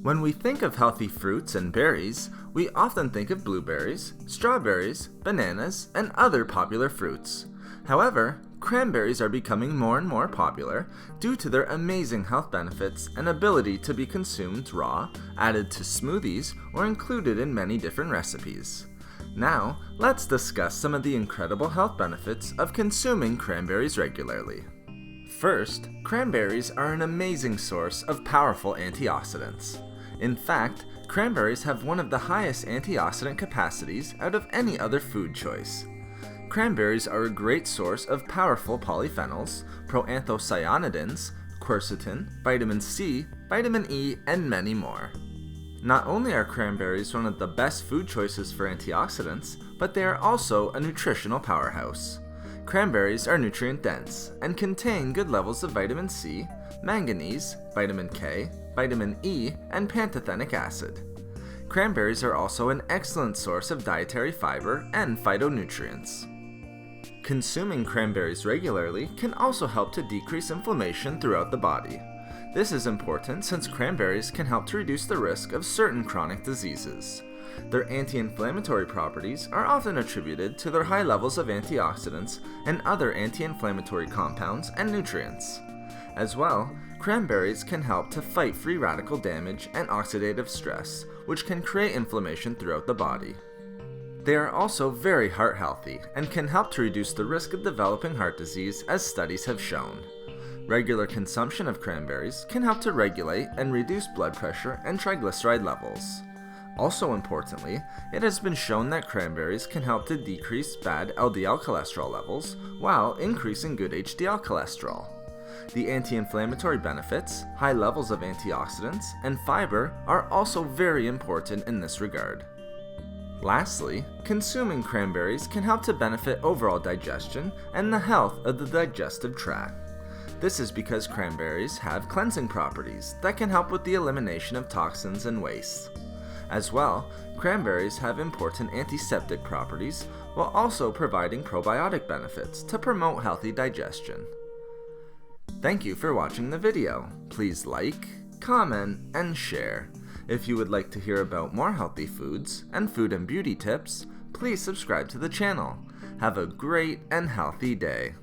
When we think of healthy fruits and berries, we often think of blueberries, strawberries, bananas, and other popular fruits. However, cranberries are becoming more and more popular due to their amazing health benefits and ability to be consumed raw, added to smoothies, or included in many different recipes. Now, let's discuss some of the incredible health benefits of consuming cranberries regularly. First, cranberries are an amazing source of powerful antioxidants. In fact, cranberries have one of the highest antioxidant capacities out of any other food choice. Cranberries are a great source of powerful polyphenols, proanthocyanidins, quercetin, vitamin C, vitamin E, and many more. Not only are cranberries one of the best food choices for antioxidants, but they are also a nutritional powerhouse. Cranberries are nutrient-dense and contain good levels of vitamin C, manganese, vitamin K, vitamin E, and pantothenic acid. Cranberries are also an excellent source of dietary fiber and phytonutrients. Consuming cranberries regularly can also help to decrease inflammation throughout the body. This is important since cranberries can help to reduce the risk of certain chronic diseases. Their anti-inflammatory properties are often attributed to their high levels of antioxidants and other anti-inflammatory compounds and nutrients. As well, cranberries can help to fight free radical damage and oxidative stress, which can create inflammation throughout the body. They are also very heart healthy and can help to reduce the risk of developing heart disease, as studies have shown. Regular consumption of cranberries can help to regulate and reduce blood pressure and triglyceride levels. Also importantly, it has been shown that cranberries can help to decrease bad LDL cholesterol levels while increasing good HDL cholesterol. The anti-inflammatory benefits, high levels of antioxidants, and fiber are also very important in this regard. Lastly, consuming cranberries can help to benefit overall digestion and the health of the digestive tract. This is because cranberries have cleansing properties that can help with the elimination of toxins and waste. As well, cranberries have important antiseptic properties while also providing probiotic benefits to promote healthy digestion. Thank you for watching the video. Please like, comment, and share. If you would like to hear about more healthy foods and food and beauty tips, please subscribe to the channel. Have a great and healthy day.